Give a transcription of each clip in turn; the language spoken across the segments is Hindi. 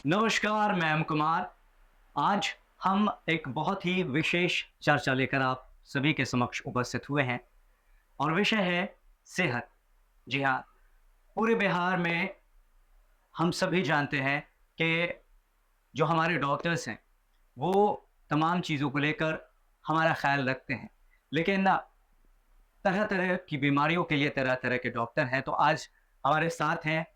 नमस्कार मैम कुमार। आज हम एक बहुत ही विशेष चर्चा लेकर आप सभी के समक्ष उपस्थित हुए हैं और विषय है सेहत। जी हाँ, पूरे बिहार में हम सभी जानते हैं कि जो हमारे डॉक्टर्स हैं, वो तमाम चीज़ों को लेकर हमारा ख़्याल रखते हैं। लेकिन तरह-तरह की बीमारियों के लिए तरह-तरह के डॉक्टर हैं। तो आज हमारे साथ हैं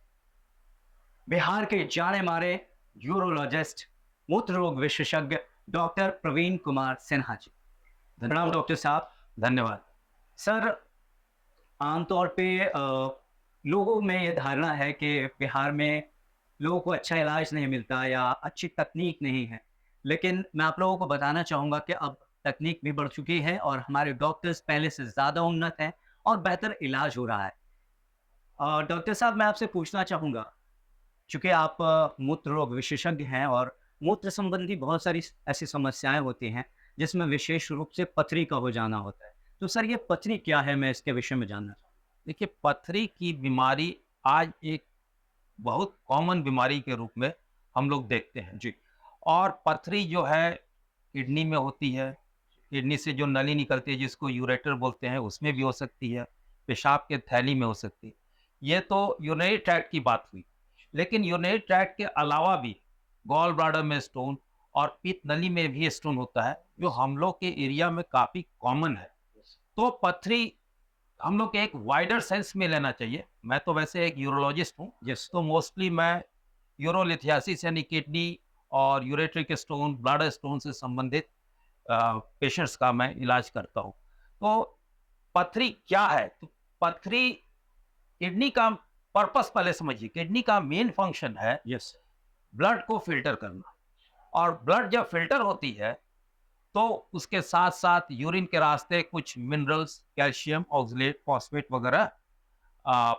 बिहार के जाने-माने यूरोलॉजिस्ट, मूत्र रोग विशेषज्ञ डॉक्टर प्रवीण कुमार सिन्हा जी। प्रणाम डॉक्टर साहब। धन्यवाद। सर, आमतौर पे लोगों में ये धारणा है कि बिहार में लोगों को अच्छा इलाज नहीं मिलता या अच्छी तकनीक नहीं है। लेकिन मैं आप लोगों को बताना चाहूँगा कि अब तकनीक भी बढ़ चुकी है और हमारे डॉक्टर्स पहले से ज़्यादा उन्नत हैं और बेहतर इलाज हो रहा है। डॉक्टर साहब, मैं आपसे पूछना चाहूँगा, चूँकि आप मूत्र रोग विशेषज्ञ हैं और मूत्र संबंधी बहुत सारी ऐसी समस्याएँ होती हैं, जिसमें विशेष रूप से पथरी का हो जाना होता है। तो सर, ये पथरी क्या है? मैं इसके विषय में जानना चाहूँ। देखिए, पथरी की बीमारी आज एक बहुत कॉमन बीमारी के रूप में हम लोग देखते हैं। जी। और पथरी जो है किडनी में होती है, किडनी से जो नली निकलती है जिसको यूरेटर बोलते हैं उसमें भी हो सकती है, पेशाब के थैली में हो सकती है। ये तो यूरिनरी ट्रैक्ट की बात हुई। लेकिन यूरिनरी ट्रैक्ट के अलावा भी गॉल ब्लैडर में स्टोन और पित्त नली में भी स्टोन होता है, जो हम लोग के एरिया में काफ़ी कॉमन है। तो पथरी हम लोग के एक वाइडर सेंस में लेना चाहिए। मैं तो वैसे एक यूरोलॉजिस्ट हूँ, यस। तो मोस्टली मैं यूरोलिथियासिस यानी किडनी और यूरेट्रिक स्टोन, ब्लैडर स्टोन से संबंधित पेशेंट्स का मैं इलाज करता हूँ। तो पथरी क्या है? तो पथरी किडनी का पर्पस पहले समझिए। किडनी का मेन फंक्शन है यस। ब्लड को फ़िल्टर करना, और ब्लड जब फ़िल्टर होती है तो उसके साथ-साथ यूरिन के रास्ते कुछ मिनरल्स, कैल्शियम, ऑक्सलेट, फॉस्फेट वगैरह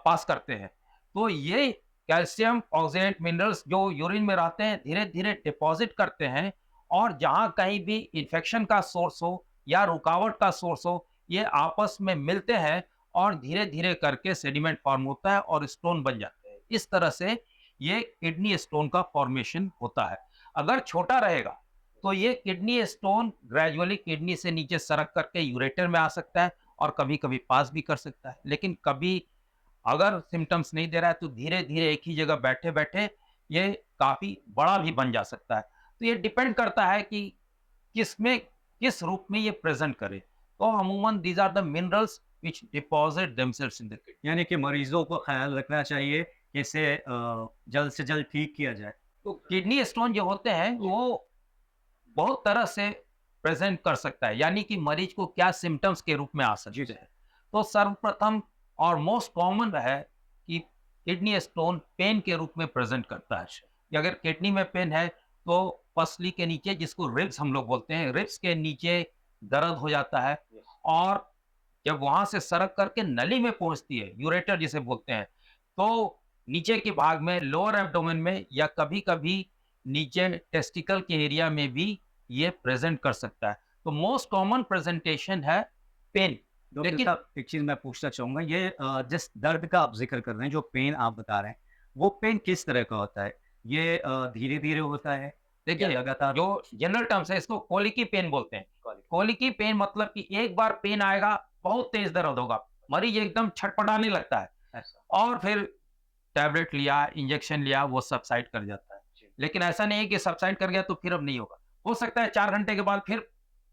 पास करते हैं। तो ये कैल्शियम, ऑक्सलेट, मिनरल्स जो यूरिन में रहते हैं, धीरे-धीरे डिपॉज़िट करते हैं, और जहाँ कहीं भी इन्फेक्शन का सोर्स हो या रुकावट का सोर्स हो, ये आपस में मिलते हैं और धीरे-धीरे करके सेडिमेंट फ़ॉर्म होता है और स्टोन बन जाते हैं। इस तरह से ये किडनी स्टोन का फ़ॉर्मेशन होता है। अगर छोटा रहेगा तो ये किडनी स्टोन ग्रेजुअली किडनी से नीचे सरक करके यूरेटर में आ सकता है और कभी-कभी पास भी कर सकता है। लेकिन कभी अगर सिम्पटम्स नहीं दे रहा है तो धीरे-धीरे एक ही जगह बैठे-बैठे ये काफ़ी बड़ा भी बन जा सकता है। तो ये डिपेंड करता है कि किसमें किस रूप में ये प्रेज़ेंट करे। तो अमूमन these are the minerals which deposit themselves in the kidney. यानी कि मरीज़ों को ख़्याल रखना चाहिए कि इसे जल्द से जल्द ठीक किया जाए। तो किडनी स्टोन जो होते हैं वो बहुत तरह से प्रेज़ेंट कर सकता है, यानी कि मरीज को क्या सिम्पटम्स के रूप में आ जी सकते सर। हैं। तो सर्वप्रथम और मोस्ट कॉमन है कि किडनी स्टोन पेन के रूप में प्रेज़ेंट करता है। कि अगर किडनी में पेन है तो पसली के नीचे, जिसको रिब्स हम लोग बोलते हैं, रिब्स के नीचे दर्द हो जाता है, और जब वहाँ से सरक करके नली में पहुँचती है, यूरेटर जिसे बोलते हैं, तो नीचे के भाग में लोअर एब्डोमेन में या कभी-कभी नीचे टेस्टिकल के एरिया में भी ये प्रेज़ेंट कर सकता है। तो मोस्ट कॉमन प्रेज़ेंटेशन है पेन। डॉक्टर लेकिन साहब, एक चीज़ मैं पूछना चाहूँगा, ये जिस दर्द का आप ज़िक्र कर रहे हैं, जो पेन आप बता रहे हैं, वो पेन किस तरह का होता है? ये धीरे-धीरे होता है या देखिए, लगातार? जो जनरल टर्म्स है इसको कोलिकी पेन बोलते हैं। कोलिकी पेन मतलब कि एक बार पेन आएगा, बहुत तेज़ दर्द होगा, मरीज़ एकदम छटपटाने लगता है, ऐसा। और फिर टैबलेट लिया, इंजेक्शन लिया, वो सबसाइड कर जाता है। जी। लेकिन ऐसा नहीं है कि सबसाइड कर गया तो फिर अब नहीं होगा। हो सकता है 4 घंटे के बाद फिर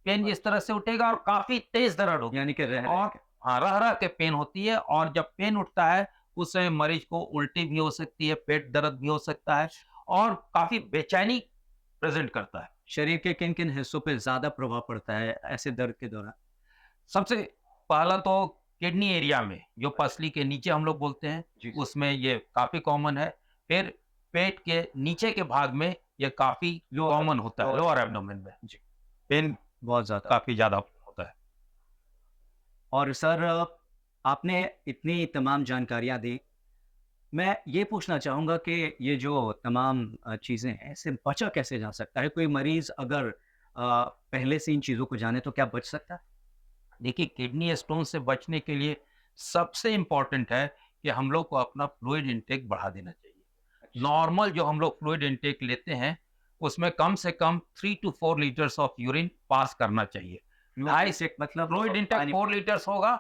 पेन इस तरह से उठेगा और काफ़ी तेज़ दर्द होगी, यानी कि रह-रह और के। हाँ, रह-रह के पेन होती है, और जब पेन उठता है, उस समय मरीज़ को उल्टी भी हो सकती है, पेट दर्द भी हो सकता है, और काफ़ी बेचैनी प्रेज़ेंट करता है। शरीर के किन-किन हिस्सों पे ज़्यादा प्रभाव पड़ता है ऐसे दर्द के दौरान? सबसे पहला तो किडनी एरिया में, जो पसली के नीचे हम लोग बोलते हैं, जी। उसमें ये काफ़ी कॉमन है। फिर पेट के नीचे के भाग में ये काफ़ी लोअर कॉमन होता है, लोअर लोअर एब्डोमेन में। जी, पेन बहुत ज़्यादा। काफ़ी ज़्यादा होता है। और सर, आपने इतनी तमाम जानकारियाँ दी। मैं ये पूछना चाहूँगा कि ये जो तमाम चीज़ें हैं, इससे बचा कैसे जा सकता है? कोई मरीज़ अगर पहले से इन चीज़ों को जाने तो क्या बच सकता है? देखिए, किडनी स्टोन से बचने के लिए सबसे इम्पोर्टेंट है कि हम लोग को अपना फ्लूइड इंटेक बढ़ा देना चाहिए। नॉर्मल जो हम लोग फ्लूइड इनटेक लेते हैं, उसमें कम से कम 3 to 4 litres of urine pass करना चाहिए। ढाई से मतलब फ्लूइड इनटेक पानी 4 लीटर्स होगा,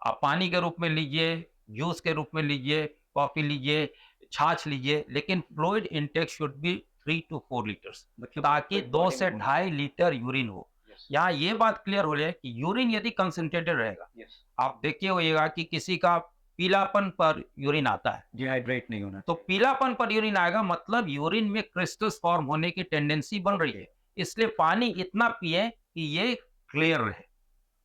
आप पानी के रूप में लीजिए, जूस के रूप में लीजिए, कॉफ़ी लीजिए, छाछ लीजिए, लेकिन fluid intake should be 3 to 4 litres, मतलब ताकि liquid 2 body से में होना ढाई लीटर यूरिन हो। Yes. यहाँ ये बात क्लियर हो जाए कि यूरिन यदि कंसंट्रेटेड रहेगा, Yes. आप देखिए होइएगा कि किसी का पीलापन पर यूरिन आता है, डिहाइड्रेट नहीं होना तो पीलापन पर यूरिन आएगा, मतलब यूरिन में क्रिस्टल्स फॉर्म होने की टेंडेंसी बन रही है। इसलिए पानी इतना पिए कि ये क्लियर रहे,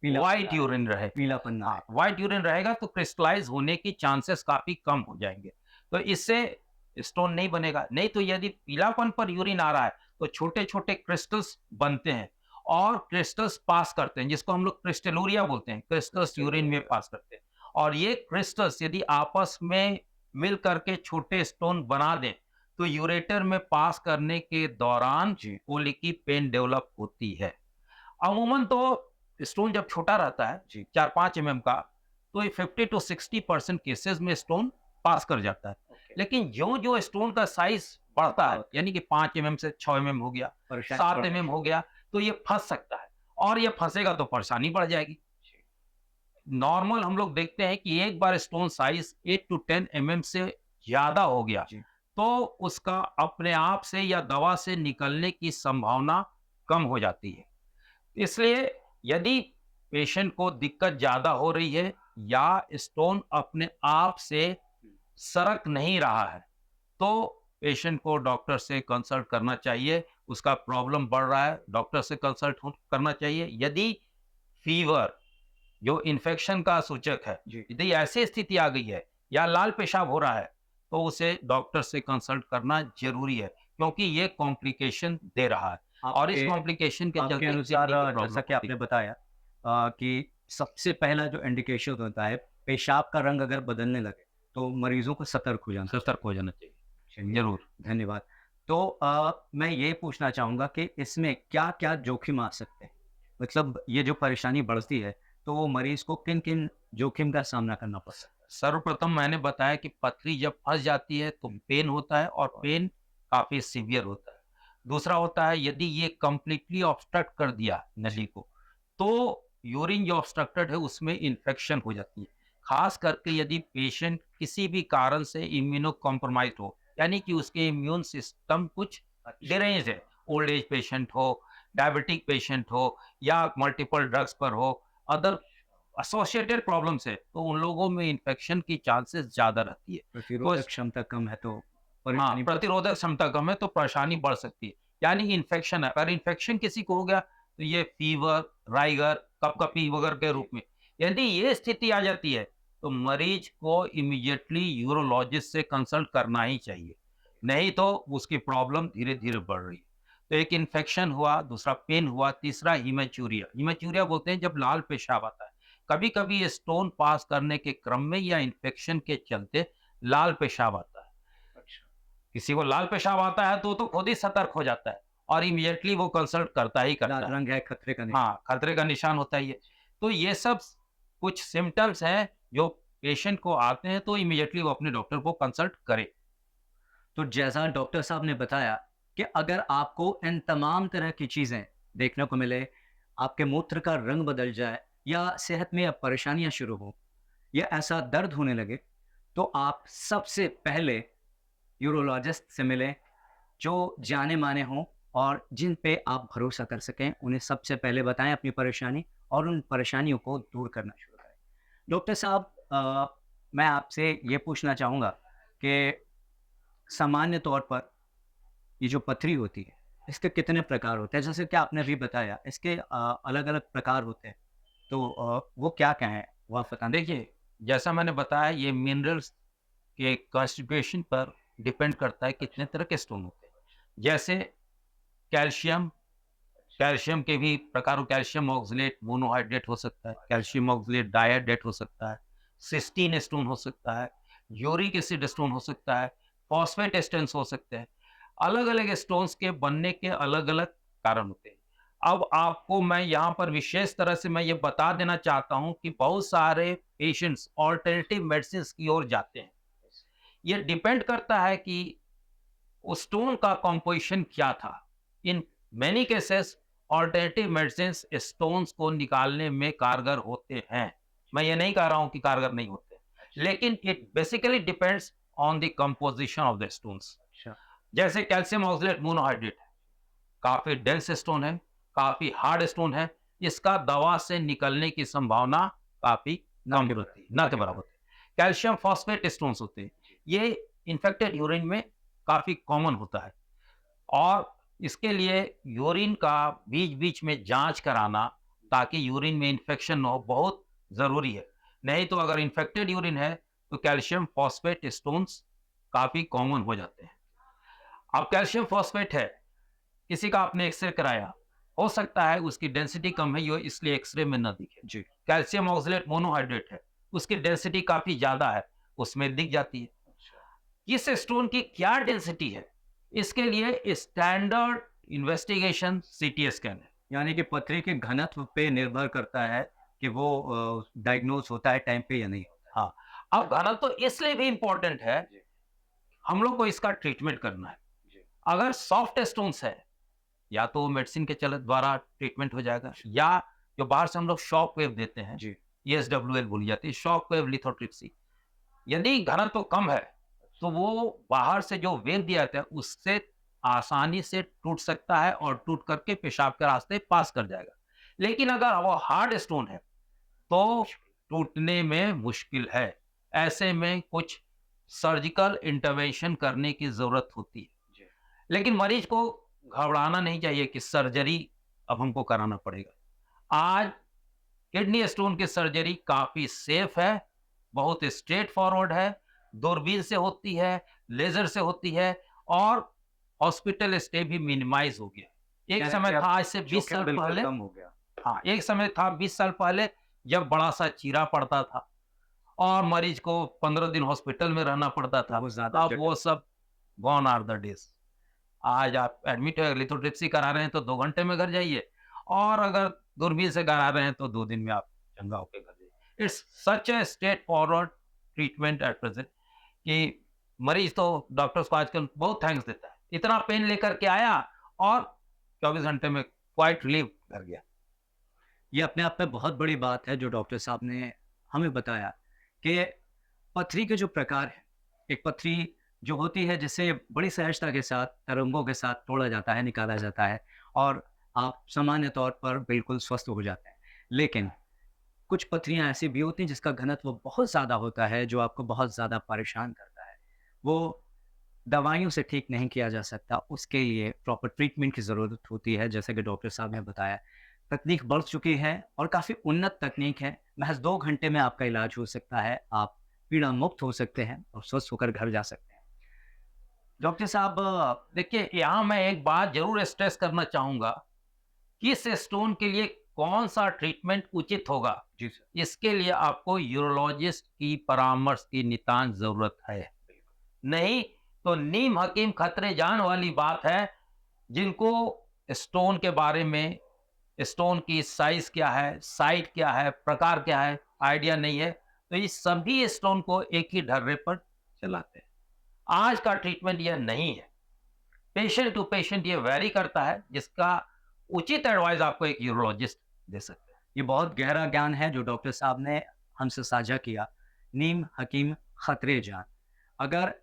पीला व्हाइट यूरिन रहे। पीलापन ना हाँ, व्हाइट यूरिन रहेगा तो क्रिस्टलाइज होने की चांसेस काफी कम हो जाएंगे, तो इससे स्टोन नहीं बनेगा। नहीं तो यदि पीलापन पर यूरिन आ रहा है तो छोटे छोटे क्रिस्टल्स बनते हैं और क्रिस्टल्स पास करते हैं, जिसको हम लोग क्रिस्टलूरिया बोलते हैं, क्रिस्टल्स यूरिन में पास करते हैं। और ये क्रिस्टल्स यदि आपस में मिल करके छोटे स्टोन बना दें तो यूरेटर में पास करने के दौरान जी कोलिकी पेन डेवलप होती है। अमूमन तो स्टोन जब छोटा रहता है जी 4-5 का, तो ये 50 टू 60% केसेस में स्टोन पास कर जाता है। ओके लेकिन जो जो स्टोन का साइज बढ़ता है, यानी कि 5 से 6 हो गया, परेशानी 7 बढ़ हो गया, तो ये फंस सकता है और ये फंसेगा तो परेशानी बढ़ जाएगी। नॉर्मल हम लोग देखते हैं कि एक बार स्टोन साइज 8 टू 10 से ज्यादा हो गया जी तो उसका अपने आप से या दवा से निकलने की संभावना कम हो जाती है। इसलिए यदि पेशेंट को दिक्कत ज़्यादा हो रही है या स्टोन अपने आप से सरक नहीं रहा है, तो पेशेंट को डॉक्टर से कंसल्ट करना चाहिए। उसका प्रॉब्लम बढ़ रहा है, डॉक्टर से कंसल्ट करना चाहिए। यदि फीवर जो इन्फेक्शन का सूचक है, जी यदि ऐसी स्थिति आ गई है या लाल पेशाब हो रहा है, तो उसे डॉक्टर से कंसल्ट करना जरूरी है, क्योंकि ये कॉम्प्लिकेशन दे रहा है और इस आपके कॉम्प्लिकेशन के आपके चलते अनुसार किडनी की जैसा प्रॉब्लम कि होती आपने है। बताया कि सबसे पहला जो इंडिकेशन होता है पेशाब का रंग अगर बदलने लगे तो मरीजों को सतर्क हो जाना सतर्क हो जाना चाहिए। चाहिए। जरूर। धन्यवाद। तो मैं ये पूछना चाहूँगा कि इसमें क्या-क्या जोखिम आ सकते हैं? मतलब ये जो परेशानी बढ़ती है, तो वो मरीज़ को किन-किन जोखिम का सामना करना पड़ सकता है? सर्वप्रथम मैंने बताया कि पथरी जब फंस जाती है तो पेन होता है और पेन काफी सीवियर होता है। दूसरा होता है यदि ये कंप्लीटली ऑब्स्ट्रक्ट कर दिया नली को, तो यूरिन जो ऑब्स्ट्रक्टेड है उसमें इन्फेक्शन हो जाती है। खास करके यदि पेशेंट किसी भी कारण से इम्यूनो कॉम्प्रोमाइज हो, यानी कि उसके इम्यून सिस्टम कुछ डिरेंज है, ओल्ड एज पेशेंट हो, डायबिटिक पेशेंट हो या मल्टीपल ड्रग्स पर हो, अदर एसोसिएटेड प्रॉब्लम्स है, तो उन लोगों में इन्फेक्शन की चांसेस ज़्यादा रहती है। तो प्रतिरोधक क्षमता कम है तो हाँ, परेशानी प्रतिरोधक क्षमता कम है तो परेशानी बढ़ सकती है। यानी इन्फेक्शन है, अगर इन्फेक्शन किसी को हो गया तो ये फीवर, राइगर, कपकपी वगैरह के रूप में। यदि ये स्थिति आ जाती है तो मरीज को इमीडिएटली यूरोलॉजिस्ट से कंसल्ट करना ही चाहिए, नहीं तो उसकी प्रॉब्लम धीरे-धीरे बढ़ रही है। तो एक इन्फेक्शन हुआ, दूसरा पेन हुआ, तीसरा हीमेचूरिया। हीमेचूरिया बोलते हैं जब लाल पेशाब आता है। कभी-कभी ये स्टोन पास करने के क्रम में या इन्फेक्शन के चलते लाल पेशाब आता है। अच्छा, किसी को लाल पेशाब आता है तो खुद ही सतर्क हो जाता है और इमीडिएटली वो कंसल्ट करता ही लाल करता है। रंग है खतरे का नहीं। हाँ, खतरे का निशान होता ही है। तो ये सब कुछ सिम्पटम्स हैं जो पेशेंट को आते हैं तो इमीडिएटली वो अपने डॉक्टर को कंसल्ट करे। तो जैसा डॉक्टर साहब ने बताया कि अगर आपको इन तमाम तरह की चीज़ें देखने को मिले, आपके मूत्र का रंग बदल जाए या सेहत में अब परेशानियाँ शुरू हो या ऐसा दर्द होने लगे, तो आप सबसे पहले यूरोलॉजिस्ट से मिलें, जो जाने-माने हों और जिन पे आप भरोसा कर सकें। उन्हें सबसे पहले बताएँ अपनी परेशानी और उन परेशानियों को दूर करना शुरू करें। डॉक्टर साहब मैं आपसे ये पूछना चाहूँगा कि सामान्य तौर पर ये जो पथरी होती है, इसके कितने प्रकार होते हैं? जैसे कि आपने अभी बताया, इसके अलग-अलग प्रकार होते हैं। तो वो क्या-क्या हैं? वो आप बताना देखिए, जैसा मैंने बताया ये मिनरल्स के कॉन्स्टिट्यूशन पर डिपेंड करता है कितने तरह के स्टोन होते हैं। जैसे कैल्शियम, कैल्शियम के भी प्रकारों, कैल्शियम ऑक्सलेट मोनोहाइड्रेट हो सकता है, कैल्शियम ऑक्सलेट डाइहाइड्रेट हो सकता है, सिस्टीन स्टोन हो सकता है, यूरिक एसिड स्टोन हो सकता है, फॉस्फेट स्टोन्स हो सकते हैं। अलग-अलग स्टोन्स के बनने के अलग-अलग कारण होते हैं। अब आपको मैं यहाँ पर विशेष तरह से मैं ये बता देना चाहता हूँ कि बहुत सारे पेशेंट्स अल्टरनेटिव मेडिसिन्स की ओर जाते हैं। ये डिपेंड करता है कि उस स्टोन का कॉम्पोजिशन क्या था। In many cases alternative medicine stones को निकालने में कारगर होते हैं। मैं ये नहीं कह रहा हूँ कि कारगर नहीं होते, लेकिन it basically depends on the composition of the stones. अच्छा। जैसे कैल्शियम ऑक्सलेट मोनोहाइड्रेट है, काफी डेंस स्टोन है, काफी हार्ड स्टोन है, इसका दवा से निकलने की संभावना काफी ना कम के होती है, ना के बराबर होती है। कैल्शियम फॉस्फेट स्टोन्स होते हैं, ये इन्फेक्टेड यूरिन में काफी कॉमन होता है, और इसके लिए यूरिन का बीच-बीच में जांच कराना ताकि यूरिन में इन्फेक्शन न हो, बहुत ज़रूरी है। नहीं तो अगर इन्फेक्टेड यूरिन है तो कैल्शियम फॉस्फेट स्टोन्स काफ़ी कॉमन हो जाते हैं। अब कैल्शियम फॉस्फेट है, किसी का आपने एक्स-रे कराया, हो सकता है उसकी डेंसिटी कम है, यो इसलिए एक्स-रे में ना दिखे। जी। कैल्शियम ऑक्सलेट मोनोहाइड्रेट है, उसकी डेंसिटी काफ़ी ज़्यादा है, उसमें दिख जाती है। किस स्टोन की क्या डेंसिटी है, इसके लिए स्टैंडर्ड इन्वेस्टिगेशन सीटी स्कैन है। यानी कि पथरी के घनत्व पे निर्भर करता है कि वो डायग्नोज होता है टाइम पे या नहीं होता हाँ, अब घनत्व तो इसलिए भी इंपॉर्टेंट है, है। जी। हम लोग को इसका ट्रीटमेंट करना है। जी। अगर सॉफ्ट स्टोन्स है, या तो मेडिसिन के चल द्वारा ट्रीटमेंट हो जाएगा, या जो बाहर से हम लोग शॉक वेव देते हैं, जी। ESWL बोली जाती है, शॉक वेव लिथोट्रिप्सी। यदि घनत्व तो कम है तो वो बाहर से जो वेव दिया जाता है उससे आसानी से टूट सकता है और टूट करके पेशाब के रास्ते पास कर जाएगा। लेकिन अगर वो हार्ड स्टोन है तो टूटने में मुश्किल है। ऐसे में कुछ सर्जिकल इंटरवेंशन करने की जरूरत होती है। जी। लेकिन मरीज को घबराना नहीं चाहिए कि सर्जरी अब हमको कराना पड़ेगा। आज किडनी स्टोन की सर्जरी काफी सेफ है, बहुत स्ट्रेट फॉरवर्ड है, दूरबीन से होती है, लेजर से होती है, और हॉस्पिटल स्टे भी मिनिमाइज हो गया। एक यानी समय कि था अब आज से 20 जोखिम साल बिल्कुल पहले, कम हो गया। हाँ, एक समय था 20 साल पहले जब बड़ा सा चीरा पड़ता था और मरीज को 15 दिन हॉस्पिटल में रहना पड़ता था। वो ज़्यादा अब जटिल। वो सब गॉन आर द डेज। आज आप एडमिट है, लिथोट्रिप्सी करा रहे हैं तो 2 घंटे में घर जाइए, और अगर दूरबीन से करा रहे हैं तो 2 दिन में आप चंगा होके घर जाइए। It's such a straight forward treatment at present कि मरीज तो डॉक्टर्स को आजकल बहुत थैंक्स देता है। इतना पेन लेकर के आया और 24 घंटे में क्वाइट रिलीव कर गया। ये अपने आप में बहुत बड़ी बात है जो डॉक्टर साहब ने हमें बताया कि पथरी के जो प्रकार हैं, एक पथरी जो होती है जिसे बड़ी सहजता के साथ, तरंगों के साथ तोड़ा जाता है, निकाला जाता है और आप सामान्य तौर पर बिल्कुल स्वस्थ हो जाते हैं। लेकिन कुछ पथरियाँ ऐसी भी होती हैं जिसका घनत्व बहुत ज़्यादा होता है, जो आपको बहुत ज़्यादा परेशान करता है। वो दवाइयों से ठीक नहीं किया जा सकता, उसके लिए प्रॉपर ट्रीटमेंट की ज़रूरत होती है, जैसे कि डॉक्टर साहब ने बताया। तकनीक बढ़ चुकी है और काफ़ी उन्नत तकनीक है, महज़ 2 घंटे में आपका इलाज हो सकता है, आप पीड़ा मुक्त हो सकते हैं और स्वस्थ होकर घर जा सकते हैं। डॉक्टर साहब देखिए, यहाँ मैं एक बात ज़रूर स्ट्रेस करना चाहूँगा, किस स्टोन के लिए कौन-सा ट्रीटमेंट उचित होगा, जी सर। इसके लिए आपको यूरोलॉजिस्ट की परामर्श की नितांत ज़रूरत है। नहीं तो नीम हकीम खतरे जान वाली बात है, जिनको स्टोन के बारे में, स्टोन की साइज़ क्या है, साइट क्या है, प्रकार क्या है, आइडिया नहीं है, तो इस सभी स्टोन को एक ही ढर्रे पर चलाते हैं। आज का ट्रीटमेंट यह नहीं है। पेशेंट टू पेशेंट ये वैरी करता है, जिसका उचित एडवाइस आपको एक यूरोलॉजिस्ट दे सकते हैं। ये बहुत गहरा ज्ञान है जो डॉक्टर साहब ने हमसे साझा किया। नीम हकीम खतरे जान। अगर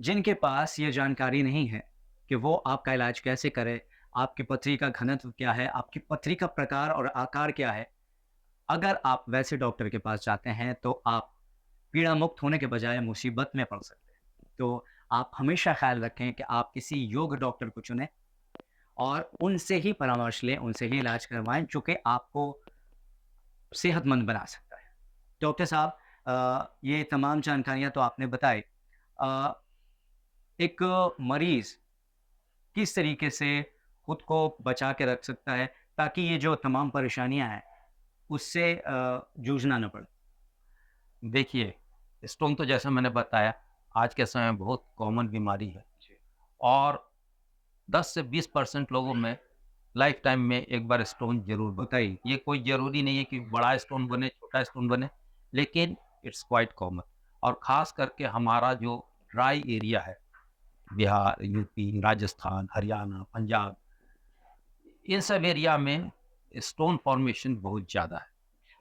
जिनके पास ये जानकारी नहीं है कि वो आपका इलाज कैसे करें, आपकी पथरी का घनत्व क्या है, आपकी पथरी का प्रकार और आकार क्या है, अगर आप वैसे डॉक्टर के पास जाते हैं तो आप पीड़ा मुक्त होने के बजाय मुसीबत में पड़ सकते हैं। तो आप हमेशा ख्याल रखें कि आप किसी योग्य डॉक्टर को चुनें और उनसे ही परामर्श लें, उनसे ही इलाज करवाएं, जो कि आपको सेहतमंद बना सकता है। डॉक्टर साहब ये तमाम जानकारियाँ तो आपने बताई। अ, एक मरीज़ किस तरीके से खुद को बचा के रख सकता है ताकि ये जो तमाम परेशानियाँ हैं उससे जूझना ना पड़े? देखिए, स्टोन तो जैसा मैंने बताया, आज के समय में बहुत कॉमन बीमारी है, जी। और 10 से 20% लोगों में लाइफ टाइम में एक बार स्टोन ज़रूर बनता है। बताइए। ये कोई ज़रूरी नहीं है कि बड़ा स्टोन बने, छोटा स्टोन बने, लेकिन इट्स क्वाइट कॉमन। और ख़ास करके हमारा जो ड्राई एरिया है, बिहार, यूपी, राजस्थान, हरियाणा, पंजाब, इन सब एरिया में स्टोन फॉर्मेशन बहुत ज़्यादा है।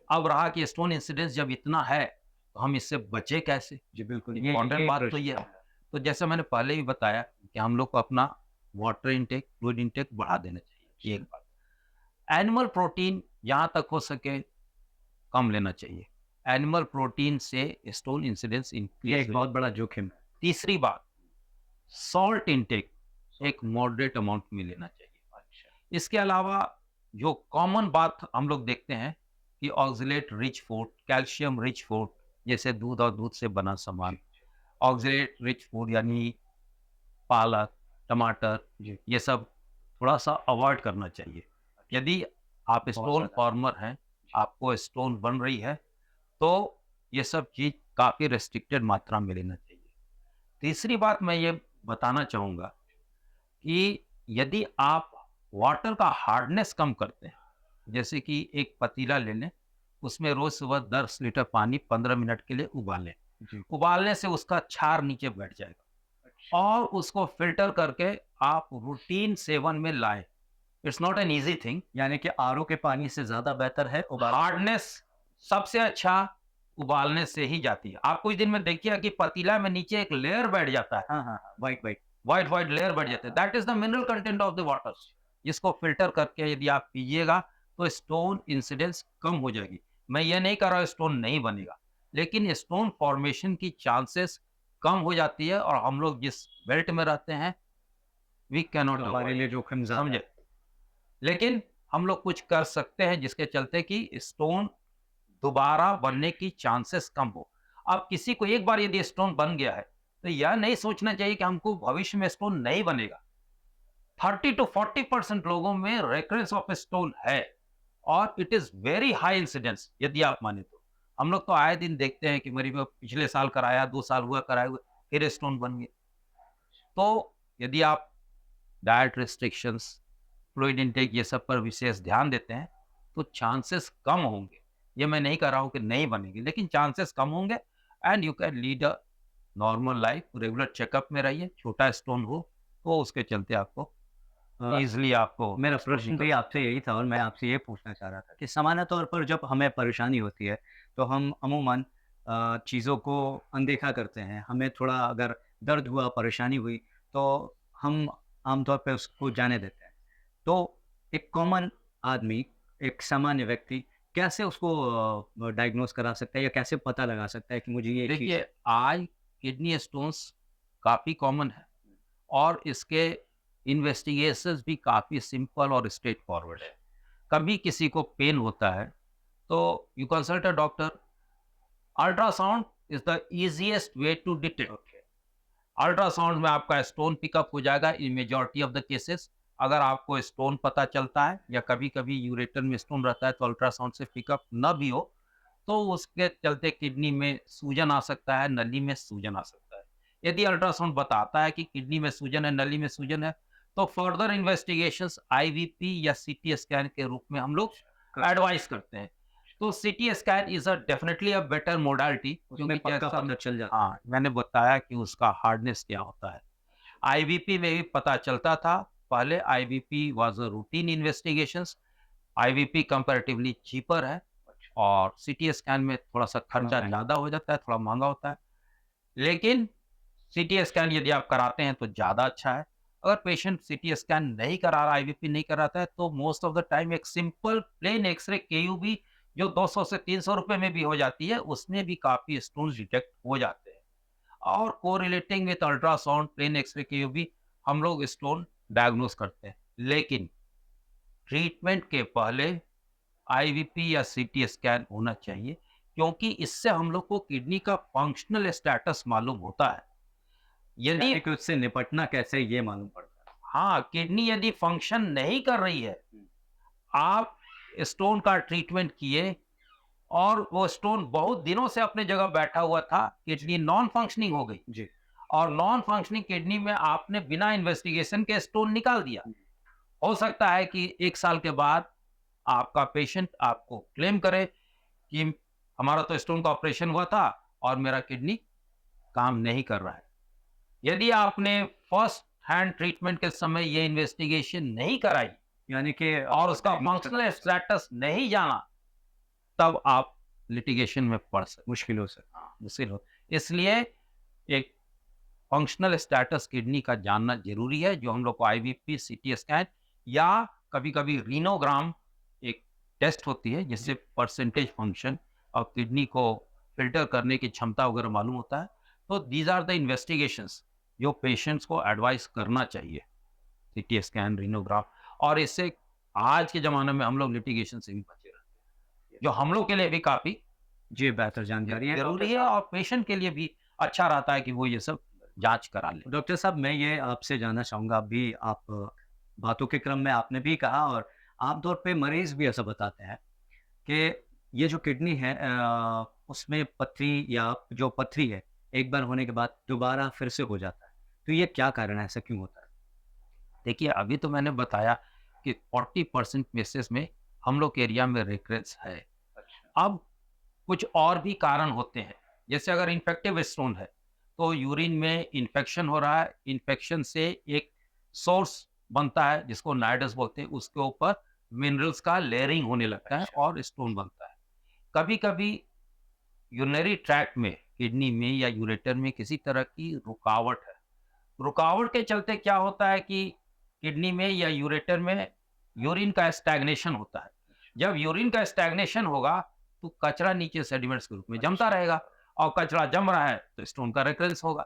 अब रहा कि स्टोन इंसिडेंस जब इतना है, तो हम इससे बचे कैसे? जी, बिल्कुल। इम्पोर्टेंट बात तो प्रश्न ये है। है। तो जैसे मैंने पहले भी बताया कि हम लोग को अपना वाटर इंटेक, फ्लूइड इंटेक बढ़ा देना चाहिए, ये एक बात। एनिमल प्रोटीन जहाँ तक हो सके कम लेना चाहिए। एनिमल प्रोटीन से स्टोन इंसिडेंस ये इंक्रीज़ एक बहुत बड़ा जोखिम है। तीसरी बात, सॉल्ट इंटेक एक मॉडरेट अमाउंट में लेना चाहिए। इसके अलावा जो कॉमन बात हम लोग देखते हैं कि oxalate rich food, calcium rich food, जैसे दूध और दूध से बना सामान, ऑक्सलेट रिच फूड यानी पालक, टमाटर, जी। ये सब थोड़ा-सा अवॉइड करना चाहिए। यदि आप बहुत स्टोन ज़्यादा। फार्मर हैं, आपको स्टोन बन रही है, तो ये सब चीज़ काफ़ी रेस्ट्रिक्टेड मात्रा में लेना चाहिए। तीसरी बात मैं ये बताना चाहूँगा कि यदि आप वाटर का हार्डनेस कम करते हैं, जैसे कि एक पतीला ले लें, उसमें रोज़ सुबह 10 लीटर पानी 15 मिनट के लिए उबालें। जी। उबालने से उसका क्षार नीचे बैठ जाएगा और उसको फ़िल्टर करके आप रूटीन सेवन में लाएँ। It's not an easy thing. यानी कि आरओ के पानी से ज़्यादा बेहतर है उबाला। हार्डनेस सबसे अच्छा उबालने से ही जाती है। आप कुछ दिन में देखिए कि पतीला में नीचे एक लेयर बैठ जाता है, हाँ, हाँ, हाँ, व्हाइट व्हाइट लेयर बैठ जाता है। That is the mineral content of the water. जिसको फ़िल्टर करके यदि आप पीजिएगा, तो स्टोन इंसिडेंस कम हो जाएगी। मैं ये नहीं कह रहा स्टोन नहीं बनेगा, लेकिन स्टोन फॉर्मेशन की चांसेस कम हो जाती है और हम लोग जिस बेल्ट में रहते हैं, वी कैन नॉट तो हमारे अवॉइड, लिए जोखिम ज़्यादा समझे? है। लेकिन हम लोग कुछ कर सकते हैं जिसके चलते कि स्टोन दोबारा बनने की चांसेस कम हो। अब किसी को एक बार यदि स्टोन बन गया है, तो यह नहीं सोचना चाहिए कि हमको भविष्य में स्टोन नहीं बनेगा। 30 टू 40% लोगों में रिकरेंस ऑफ स्टोन है और it is very high incidence यदि आप माने तो। हम लोग तो आए दिन देखते हैं कि मेरी वो पिछले साल कराया, 2 साल हुआ कराए हुए, फिर स्टोन बन गए। तो यदि आप डाइट रिस्ट्रिक्शंस, फ्लूइड इंटेक ये सब पर विशेष ध्यान देते हैं, तो चांसेस कम होंगे। ये मैं नहीं कह रहा हूँ कि नहीं बनेगी, लेकिन चांसेस कम होंगे and you can lead a normal life. Regular checkup में रहिए, छोटा स्टोन हो, तो उसके चलते आपको अ, ईज़िली आपको मेरा स्टोन प्रश्न निकल भी सकता आपसे यही था और मैं आपसे ये पूछना चाह रहा था कि सामान्य तौर पर जब हमें परेशानी होती है, तो हम अमूमन चीज़ों को अनदेखा करते हैं। हमें थोड़ा अगर दर्द हुआ, परेशानी हुई, तो हम आमतौर पे उसको जाने देते हैं। तो एक कॉमन आदमी, एक सामान्य व्यक्ति कैसे उसको डायग्नोज़ करा सकता है या कैसे पता लगा सकता है कि मुझे ये है। चीज़ देखिए, है? आज किडनी स्टोन्स काफ़ी कॉमन है और इसके इन्वेस्टिगेशंस भी काफ़ी सिंपल और स्ट्रेट फॉरवर्ड है। कभी किसी को पेन होता है, तो you consult a doctor. Ultrasound is the easiest way to detect. Ultrasound में आपका स्टोन पिकअप हो जाएगा in majority of the cases. अगर आपको स्टोन पता चलता है या कभी-कभी यूरेटर में स्टोन रहता है तो अल्ट्रासाउंड से पिकअप ना भी हो, तो उसके चलते किडनी में सूजन आ सकता है, नली में सूजन आ सकता है। यदि अल्ट्रासाउंड बताता है कि किडनी में सूजन है, नली में सूजन है, तो फर्दर इन्वेस्टिगेशंस आईवीपी या सीटी स्कैन के रूप में हम लोग एडवाइस करते हैं। तो CT scan is a definitely a better modality, उसमें क्योंकि पक्का जैसा पता चल जाता हाँ, मैंने बताया कि उसका हार्डनेस क्या होता है। आईवीपी में भी पता चलता था। पहले IVP was a routine investigations. IVP comparatively cheaper है और सीटी स्कैन में थोड़ा-सा थोड़ा खर्चा महँगा। ज़्यादा हो जाता है, थोड़ा महँगा होता है। लेकिन सीटी स्कैन यदि आप कराते हैं तो ज़्यादा अच्छा है। अगर पेशेंट सीटी स्कैन नहीं करा रहा, आईवीपी नहीं कराता है, तो मोस्ट ऑफ द टाइम एक सिंपल प्लेन एक्स-रे केयूबी जो 200 से 300 रुपए में भी हो जाती है, उसमें भी काफ़ी स्टोन्स डिटेक्ट हो जाते हैं। और correlating with ultrasound, plain X-ray KUB हम लोग स्टोन डायग्नोज करते हैं। लेकिन ट्रीटमेंट के पहले आईवीपी या सीटी स्कैन होना चाहिए, क्योंकि इससे हम लोग को किडनी का फंक्शनल स्टेटस मालूम होता है। यदि यानी कि उससे निपटना कैसे ये मालूम पड़ता है। हाँ, किडनी यदि फंक्शन नहीं कर रही है, हुँ। आप स्टोन का ट्रीटमेंट किए और वो स्टोन बहुत दिनों से अपने जगह बैठा हुआ था, किडनी नॉन फंक्शनिंग हो गई जी। और नॉन फंक्शनिंग किडनी में आपने बिना इन्वेस्टिगेशन के स्टोन निकाल दिया। हुँ। हो सकता है कि 1 साल के बाद आपका पेशेंट आपको क्लेम करे कि हमारा तो स्टोन का ऑपरेशन हुआ था और मेरा किडनी काम नहीं कर रहा है। यदि आपने फर्स्ट हैंड ट्रीटमेंट के समय ये इन्वेस्टिगेशन नहीं कराई यानी कि और उसका फंक्शनल स्टेटस नहीं जाना, तब आप लिटिगेशन में पड़ सकते मुश्किल हो सकता हैं। मुश्किल हो, इसलिए एक फंक्शनल स्टेटस किडनी का जानना जरूरी है, जो हम लोग को आईवीपी, सीटी स्कैन या कभी-कभी रीनोग्राम एक टेस्ट होती है, जिससे परसेंटेज फंक्शन और किडनी को फिल्टर करने की क्षमता वगैरह मालूम होता है। तो दीज आर द इन्वेस्टिगेशंस जो पेशेंट्स को एडवाइस करना चाहिए, सीटी स्कैन, रीनोग्राम। और इससे आज के ज़माने में हम लोग लिटिगेशन से भी बचे रहते हैं, जो हम लोग के लिए भी काफ़ी जी, बेहतर जानकारी है। ज़रूरी है और पेशेंट के लिए भी अच्छा रहता है कि वो ये सब जाँच करा ले। डॉक्टर साहब, मैं ये आपसे जानना चाहूँगा, अभी आप बातों के क्रम में आपने भी कहा और आम तौर पे मरीज़ भी ऐसा बताते हैं कि ये जो किडनी है उसमें पथरी या जो पथरी है, एक बार होने के बाद दोबारा फिर से हो जाता है। तो ये क्या कारण है, ऐसा क्यों होता है? देखिए, अभी तो मैंने बताया कि 40% केसेस में हम लोग के एरिया में रिकरेंस है। अच्छा। अब कुछ और भी कारण होते हैं, जैसे अगर इन्फेक्टिव स्टोन है, तो यूरिन में इन्फेक्शन हो रहा है, इन्फेक्शन से एक सोर्स बनता है जिसको नाइडस बोलते हैं, उसके ऊपर मिनरल्स का लेयरिंग होने लगता है अच्छा। और स्टोन बनता है। कभी-कभी यूरिनरी ट्रैक्ट में, किडनी में या यूरेटर में किसी तरह की रुकावट है। रुकावट के चलते क्या होता है कि किडनी में या यूरेटर में यूरिन का स्टैग्नेशन होता है। जब यूरिन का स्टैग्नेशन होगा, तो कचरा नीचे सेडिमेंट्स के रूप में जमता रहेगा और कचरा जम रहा है तो स्टोन का रिकरेंस होगा।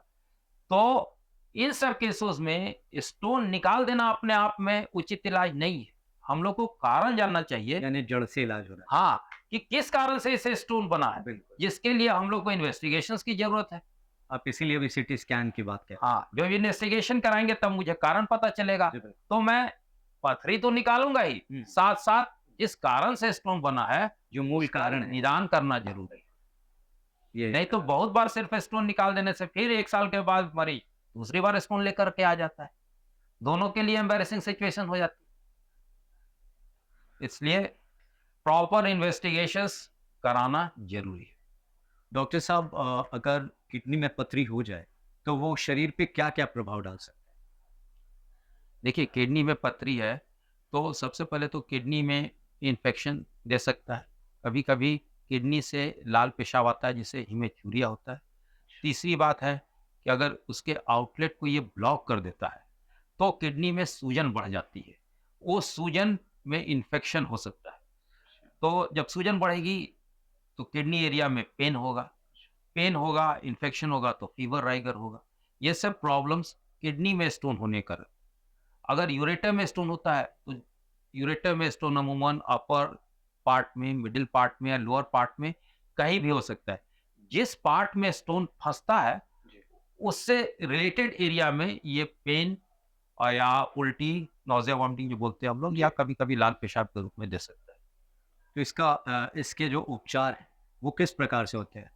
तो इन सब केसेस में स्टोन निकाल देना अपने आप में उचित इलाज नहीं है। हम लोग को कारण जानना चाहिए, यानी जड़ से इलाज हो रहा हाँ, कि किस कारण से इसे स्टोन बना है। है, बिल्कुल। जिसके लिए हम लोग को इन्वेस्टिगेशंस की जरूरत है। आप इसीलिए भी सीटी स्कैन की बात कह रहे हाँ, जब इन्वेस्टिगेशन कराएँगे तब मुझे कारण पता चलेगा। हैं। जी, बिल्कुल। तो मैं पथरी तो निकालूँगा ही, साथ-साथ जिस कारण से स्टोन बना है, जो मूल उसका कारण है, निदान करना ज़रूरी है। ये नहीं तो बहुत बार सिर्फ़ स्टोन निकाल देने से फिर 1 साल के बाद मरीज़ दूसरी बार स्टोन लेकर के आ जाता है। दोनों के लिए एम्बैरेसिंग सिचुएशन हो जाती है। इसलिए प्रॉपर इन्वेस्टिगेशंस कराना ज़रूरी है। डॉक्टर साहब, अगर किडनी में पथरी हो जाए, तो वो शरीर पे क्या-क्या प्रभाव डाल सकता है? देखिए, किडनी में पथरी है, तो सबसे पहले तो किडनी में इन्फेक्शन दे सकता है। कभी-कभी किडनी से लाल पेशाब आता है, जिससे हीमेचूरिया होता है। तीसरी बात है कि अगर उसके आउटलेट को ये ब्लॉक कर देता है, तो किडनी में सूजन बढ़ जाती है। वो सूजन में इन्फेक्शन हो सकता है। तो जब सूजन बढ़ेगी, तो किडनी एरिया में पेन होगा, इन्फेक्शन होगा तो फीवर राइगर होगा। ये सब प्रॉब्लम्स किडनी में स्टोन होने का। अगर यूरेटर में स्टोन होता है, तो यूरेटर में स्टोन अमूमन अपर पार्ट में, मिडिल पार्ट में या लोअर पार्ट में कहीं भी हो सकता है। जिस पार्ट में स्टोन फँसता है, जी। उससे रिलेटेड एरिया में ये पेन या उल्टी, नौज़िया, वॉमिटिंग जो बोलते हैं हम लोग, जी। या कभी-कभी लाल पेशाब के रूप में दे सकता है। तो इसके जो उपचार हैं, वो किस प्रकार से होते हैं?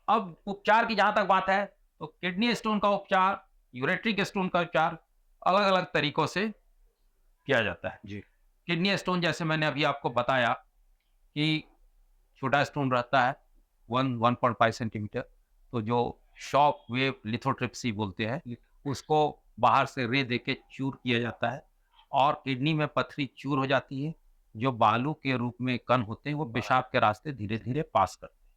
अब उपचार की जहाँ तक बात है, तो किडनी स्टोन का उपचार, यूरेट्रिक स्टोन का उपचार अलग-अलग तरीकों से किया जाता है। जी। किडनी स्टोन जैसे मैंने अभी आपको बताया कि छोटा स्टोन रहता है 1.5 सेंटीमीटर, तो जो शॉक वेव लिथोट्रिप्सी बोलते हैं, उसको बाहर से रे देके चूर किया जाता है और किडनी में पथरी चूर हो जाती है। जो बालू के रूप में कण होते हैं, वो पेशाब के रास्ते धीरे-धीरे पास करते हैं।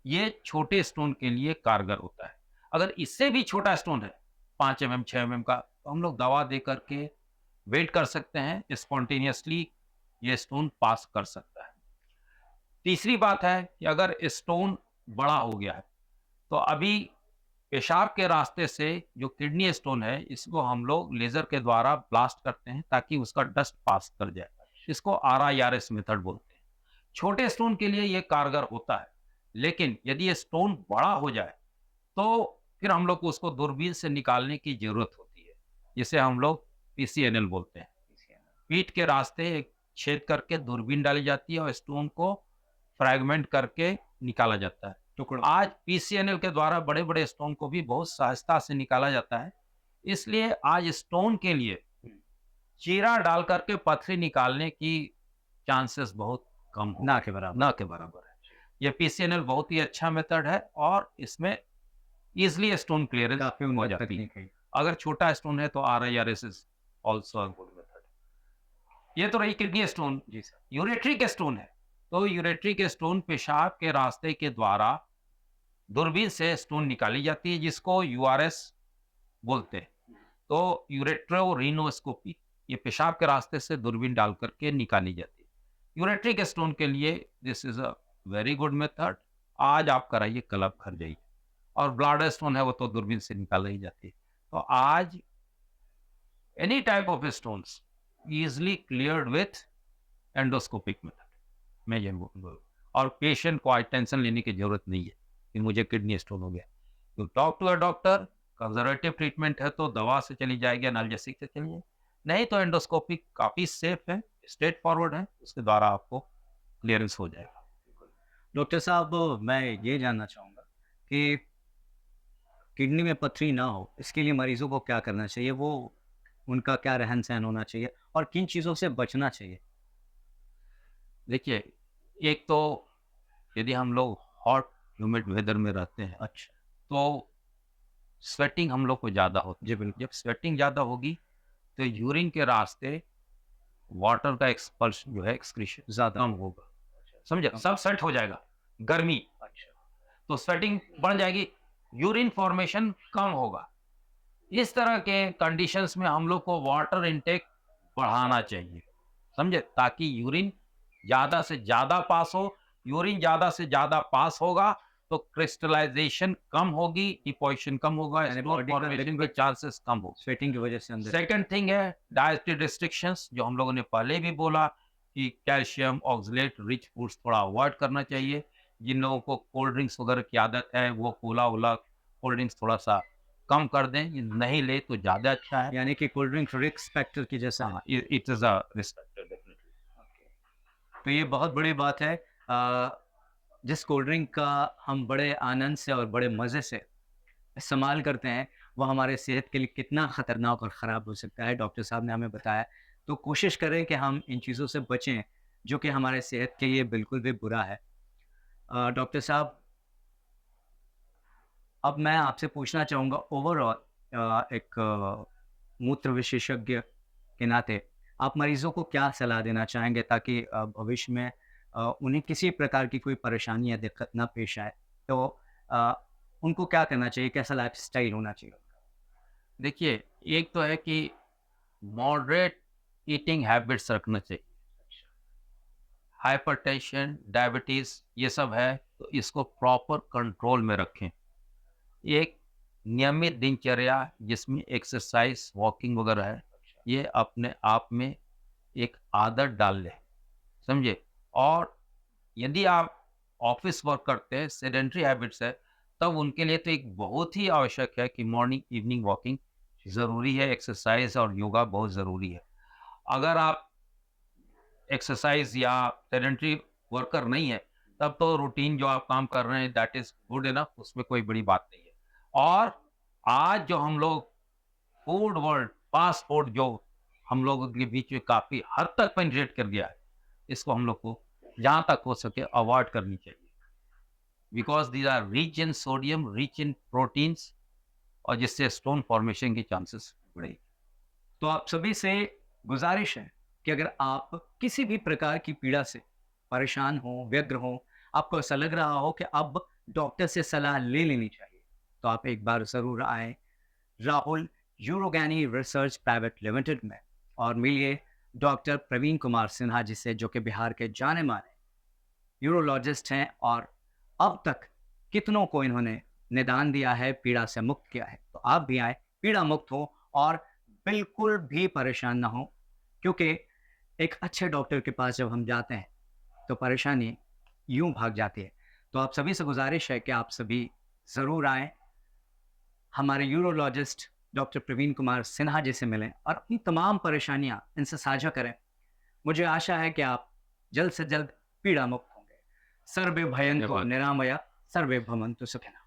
ये छोटे स्टोन के लिए कारगर होता है। अगर इससे भी छोटा स्टोन है, 5 एमएम, 6 एमएम का, तो हम लोग दवा दे करके वेट कर सकते हैं, स्पॉन्टेनियसली ये स्टोन पास कर सकता है। तीसरी बात है कि अगर स्टोन बड़ा हो गया है, तो अभी पेशाब के रास्ते से जो किडनी स्टोन है, इसको हम लोग लेज़र के द्वारा ब्लास्ट करते हैं ताकि उसका डस्ट पास कर जाए। इसको आरआईआरएस मेथड बोलते हैं। छोटे स्टोन के लिए ये कारगर होता है, लेकिन यदि ये स्टोन बड़ा हो जाए, तो फिर हम लोग को उसको दूरबीन से निकालने की ज़रूरत होती है, जिसे हम लोग पीसीएनएल बोलते हैं। पीठ के रास्ते एक छेद करके दूरबीन डाली जाती है और स्टोन को फ्रैगमेंट करके निकाला जाता है। टुकड़ा। आज पीसीएनएल के द्वारा बड़े-बड़े स्टोन को भी बहुत सहजता से निकाला जाता है। इसलिए आज स्टोन के लिए चीरा डाल करके पथरी निकालने की चांसेस बहुत कम हो ना के बराबर। ना के बराबर है। ये पीसीएनएल बहुत ही अच्छा मेथड है और इसमें इजली स्टोन क्लियरेंस काफी हो उन्नत जाती है। तकनीक है। अगर छोटा स्टोन है तो RIRS is also a good method. ये तो रही किडनी स्टोन। जी सर। यूरेट्रिक स्टोन है, तो यूरेट्रिक स्टोन पेशाब के रास्ते के द्वारा दूरबीन से स्टोन निकाली जाती है, जिसको URS बोलते हैं। तो यूरेट्रोरिनोस्कोपी, ये पेशाब के रास्ते से दूरबीन डाल करके निकाली जाती है। यूरेट्रिक स्टोन के लिए this is a very good method. आज आप कराइए, कल आप घर जाइए। और ब्लड स्टोन है वो तो दूरबीन से निकाल ही जाती है। तो आज any type of stones easily cleared with endoscopic method, मैं ये बोलूँ। और पेशेंट को आज टेंशन लेने की जरूरत नहीं है कि मुझे किडनी स्टोन हो गया। You talk to a doctor, conservative treatment है तो दवा से चली जाएगी, एनाल्जेसिक से चली जाएगी, नहीं तो एंडोस्कोपिक काफी सेफ है, स्ट्रेट फॉरवर्ड है, उसके द्वारा आपको क्लियरेंस हो जाएगा। डॉक्टर साहब, मैं ये जानना चाहूँगा कि किडनी में पथरी ना हो, इसके लिए मरीजों को क्या करना चाहिए? वो उनका क्या रहन-सहन होना चाहिए और किन चीज़ों से बचना चाहिए? देखिए, एक तो यदि हम लोग हॉट ह्यूमिड वेदर में रहते हैं अच्छा। तो स्वेटिंग हम लोग को ज़्यादा होती जी, है। बिल्कुल। जब स्वेटिंग ज़्यादा होगी तो यूरिन के रास्ते वाटर का एक्सपल्शन जो है, एक्सक्रीशन ज़्यादा। कम होगा। समझे? कम। सब सेट हो जाएगा। गर्मी, अच्छा। तो स्वेटिंग बढ़ जाएगी, यूरिन फॉर्मेशन कम होगा। इस तरह के कंडीशंस में हम लोग को वाटर इनटेक बढ़ाना चाहिए, समझे? ताकि यूरिन ज़्यादा से ज़्यादा पास हो। यूरिन ज़्यादा से ज़्यादा पास होगा तो क्रिस्टलाइजेशन कम होगी, डिपोज़िशन कम होगा, यानी स्टोन बॉडी का फॉर्मेशन के लिक्विड चांसेस कम होंगे। स्वेटिंग की वजह से अंदर। सेकंड थिंग है डाइटरी रिस्ट्रिक्शंस, जो हम लोगों ने पहले भी बोला कि कैल्शियम ऑक्सलेट रिच फूड्स थोड़ा अवॉइड करना चाहिए। जिन लोगों को कोल्ड ड्रिंक्स वगैरह की आदत है वो कोला वोला कोल्ड ड्रिंक्स थोड़ा सा कम कर दें, ये नहीं ले तो ज़्यादा अच्छा है। यानी कि कोल्ड ड्रिंक रिस्क फैक्टर की जैसा है। हाँ, it is a risk factor definitely. तो ये बहुत बड़ी बात है। जिस कोल्ड ड्रिंक का हम बड़े आनंद से और बड़े मज़े से इस्तेमाल करते हैं, वो हमारे सेहत के लिए कितना ख़तरनाक और ख़राब हो सकता है, डॉक्टर साहब ने हमें बताया। तो कोशिश करें कि हम इन चीज़ों से बचें, जो कि हमारे सेहत के लिए बिल्कुल भी बुरा है। डॉक्टर साहब, अब मैं आपसे पूछना चाहूँगा ओवरऑल, एक मूत्र विशेषज्ञ के नाते आप मरीज़ों को क्या सलाह देना चाहेंगे ताकि भविष्य में उन्हें किसी प्रकार की कोई परेशानी या दिक्कत ना पेश आए? तो अ, उनको क्या करना चाहिए? कैसा लाइफ़स्टाइल होना चाहिए? देखिए, एक तो है कि मॉडरेट ईटिंग हैबिट्स रखना चाहिए। हाइपरटेंशन, डायबिटीज़ ये सब है तो इसको प्रॉपर कंट्रोल में रखें। एक नियमित दिनचर्या जिसमें एक्सरसाइज, वॉकिंग वगैरह है, ये अपने आप में एक आदत डाल लें, समझे? और यदि आप ऑफ़िस वर्क करते हैं, सेडेंटरी हैबिट्स है, तब उनके लिए तो एक बहुत ही आवश्यक है कि मॉर्निंग, इवनिंग वॉकिंग ज़रूरी है, एक्सरसाइज और योगा बहुत ज़रूरी है। अगर आप एक्सरसाइज या सेडेंटरी वर्कर नहीं है, तब तो रूटीन जो आप काम कर रहे हैं दैट इज़ गुड इनफ, उसमें कोई बड़ी बात नहीं है। और आज जो हम लोग फूड वर्ल्ड, फास्ट फूड जो हम लोगों के बीच में काफ़ी हद तक पेनिट्रेट कर गया है, इसको हम लोग को जहाँ तक हो सके अवॉइड करनी चाहिए। Because these are rich in sodium, rich in proteins, और जिससे स्टोन फॉर्मेशन के चांसेस बढ़े। तो आप सभी से गुज़ारिश है कि अगर आप किसी भी प्रकार की पीड़ा से परेशान हों, व्यग्र हों, आपको ऐसा लग रहा हो कि अब डॉक्टर से सलाह ले लेनी चाहिए, तो आप एक बार ज़रूर आएँ राहुल यूरोगैनी रिसर्च प्राइवेट लिमिटेड में और मिलिए डॉक्टर प्रवीण कुमार सिन्हा जी से, जो कि बिहार के जाने-माने यूरोलॉजिस्ट हैं और अब तक कितनों को इन्होंने निदान दिया है, पीड़ा से मुक्त किया है। तो आप भी आएँ, पीड़ा मुक्त हो और बिल्कुल भी परेशान ना हो, क्योंकि एक अच्छे डॉक्टर के पास जब हम जाते हैं, तो परेशानी यूँ भाग जाती है। तो आप सभी से गुज़ारिश है कि आप सभी ज़रूर आएँ, हमारे यूरोलॉजिस्ट डॉक्टर प्रवीण कुमार सिन्हा जी से मिलें और अपनी तमाम परेशानियाँ इनसे साझा करें। मुझे आशा है कि आप जल्द से जल्द पीड़ा मुक्त होंगे। सर्वे भयन्तु धन्यवाद। निरामया, सर्वे भवन्तु सुखिनः।